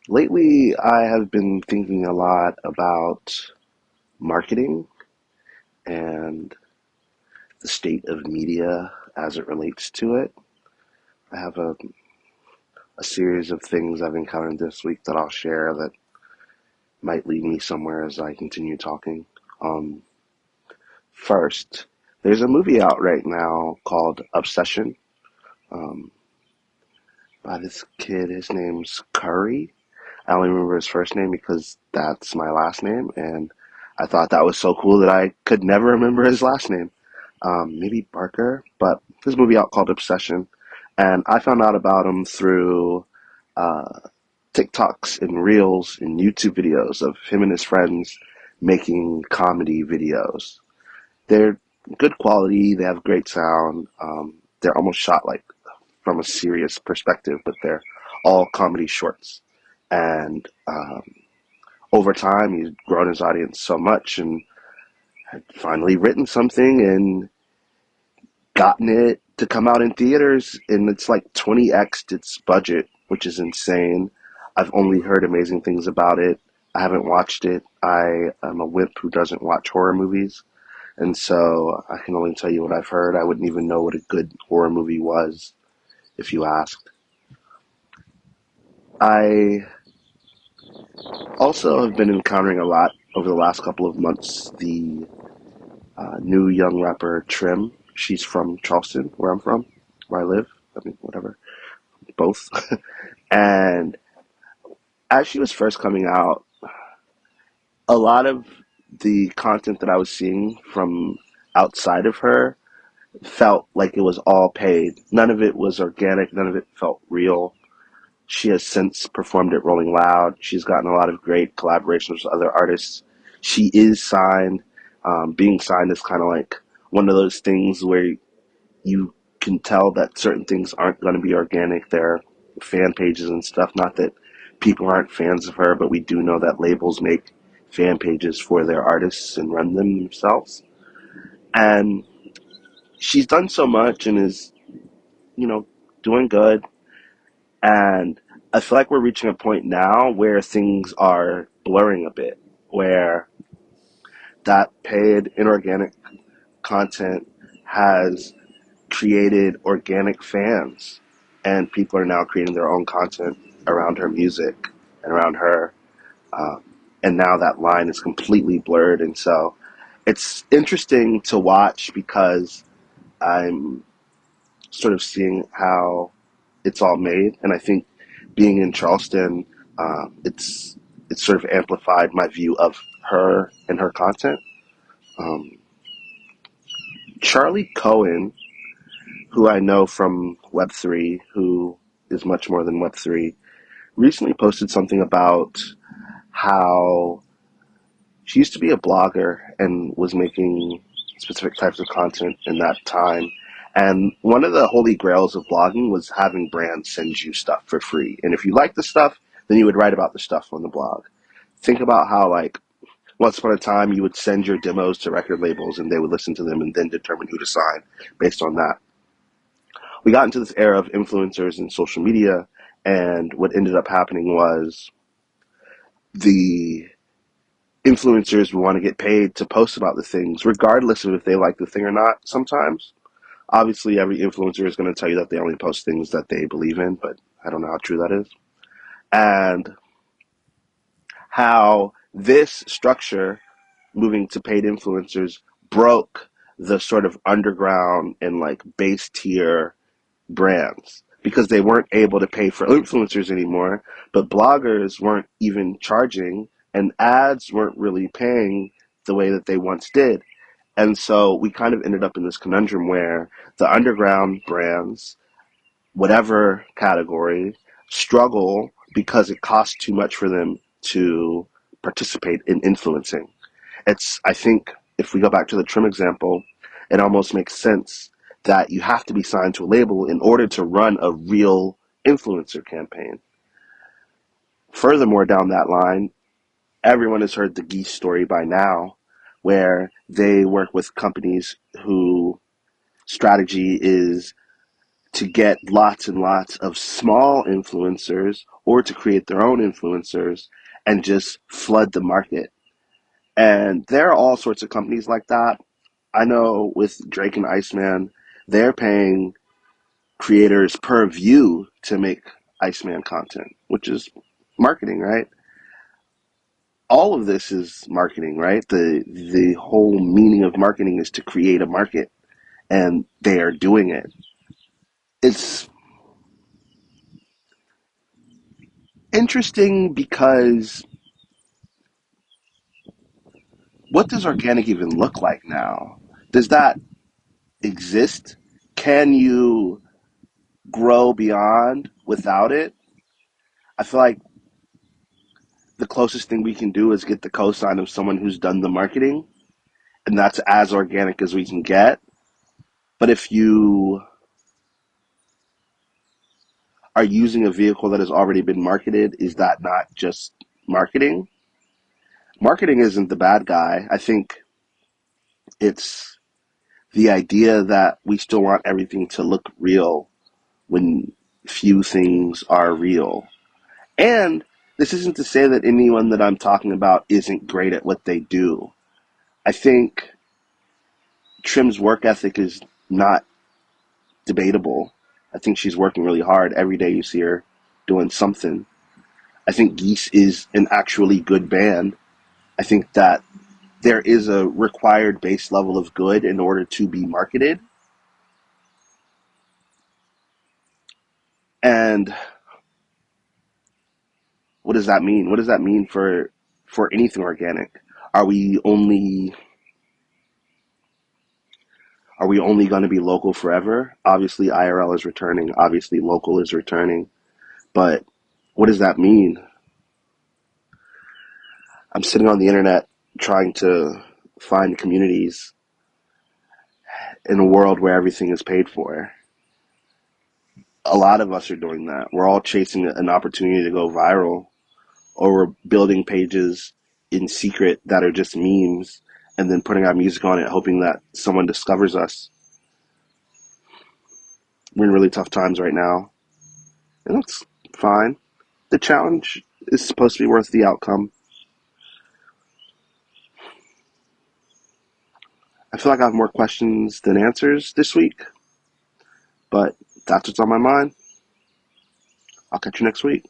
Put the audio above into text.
Lately, I have been thinking a lot about marketing and the state of media as it relates to it. I have a series of things I've encountered this week that I'll share that might lead me somewhere as I continue talking. Um, First, there's a movie out right now called Obsession um, by this kid. His name's Curry. I only remember his first name because that's my last name, and I thought that was so cool that I could never remember his last name. Maybe Barker, but there's a movie out called Obsession, and I found out about him through uh, TikToks and Reels and YouTube videos of him and his friends making comedy videos. They're good quality, they have great sound, they're almost shot like from a serious perspective, but they're all comedy shorts. And over time, he's grown his audience so much and had finally written something and gotten it to come out in theaters. And it's like 20x'd its budget, which is insane. I've only heard amazing things about it. I haven't watched it. I am a wimp who doesn't watch horror movies. And so I can only tell you what I've heard. I wouldn't even know what a good horror movie was if you asked. I also have been encountering a lot over the last couple of months the new young rapper Trim. She's from Charleston, where I'm from, where I live. I mean, whatever, both. And as she was first coming out, a lot of the content that I was seeing from outside of her felt like it was all paid. None of it was organic. None of it felt real. She has since performed at Rolling Loud. She's gotten a lot of great collaborations with other artists. She is signed. Being signed is kind of like one of those things where you can tell that certain things aren't going to be organic. There are fan pages and stuff. Not that people aren't fans of her, but we do know that labels make fan pages for their artists and run them themselves. And she's done so much and is, you know, doing good. And I feel like we're reaching a point now where things are blurring a bit, where that paid inorganic content has created organic fans, and people are now creating their own content around her music and around her. Um, and now that line is completely blurred, and so it's interesting to watch because I'm sort of seeing how it's all made, and I think being in Charleston, it's sort of amplified my view of her and her content. Um, Charlie Cohen, who I know from Web3, who is much more than Web3, recently posted something about how she used to be a blogger and was making specific types of content in that time. And one of the holy grails of blogging was having brands send you stuff for free. And if you like the stuff, then you would write about the stuff on the blog. Think about how, like, once upon a time you would send your demos to record labels and they would listen to them and then determine who to sign based on that. We got into this era of influencers and social media, and what ended up happening was the influencers want to get paid to post about the things, regardless of if they like the thing or not sometimes. Obviously, every influencer is going to tell you that they only post things that they believe in, but I don't know how true that is. And how this structure, moving to paid influencers, broke the sort of underground and like base tier brands because they weren't able to pay for influencers anymore, but bloggers weren't even charging and ads weren't really paying the way that they once did. And so we kind of ended up in this conundrum where the underground brands, whatever category, struggle because it costs too much for them to participate in influencing. I think, if we go back to the Trim example, it almost makes sense that you have to be signed to a label in order to run a real influencer campaign. Furthermore, down that line, everyone has heard the Geese story by now, where they work with companies who strategy is to get lots and lots of small influencers or to create their own influencers and just flood the market. And there are all sorts of companies like that. I know with Drake and Iceman, they're paying creators per view to make Iceman content, which is marketing, right? All of this is marketing, right? The whole meaning of marketing is to create a market, and they are doing it. It's interesting because what does organic even look like now? Does that exist? Can you grow beyond without it? I feel like the closest thing we can do is get the cosign of someone who's done the marketing, and that's as organic as we can get. But if you are using a vehicle that has already been marketed, is that not just marketing? Marketing isn't the bad guy. I think it's the idea that we still want everything to look real when few things are real. And this isn't to say that anyone that I'm talking about isn't great at what they do. I think Trim's work ethic is not debatable. I think she's working really hard. Every day you see her doing something. I think Geese is an actually good band. I think that there is a required base level of good in order to be marketed. And what does that mean? What does that mean for anything organic? Are we only are we only going to be local forever? Obviously, IRL is returning. Obviously, local is returning. But what does that mean? I'm sitting on the internet trying to find communities in a world where everything is paid for. A lot of us are doing that. We're all chasing an opportunity to go viral, or we're building pages in secret that are just memes and then putting our music on it, hoping that someone discovers us. We're in really tough times right now, and that's fine. The challenge is supposed to be worth the outcome. I feel like I have more questions than answers this week, but that's what's on my mind. I'll catch you next week.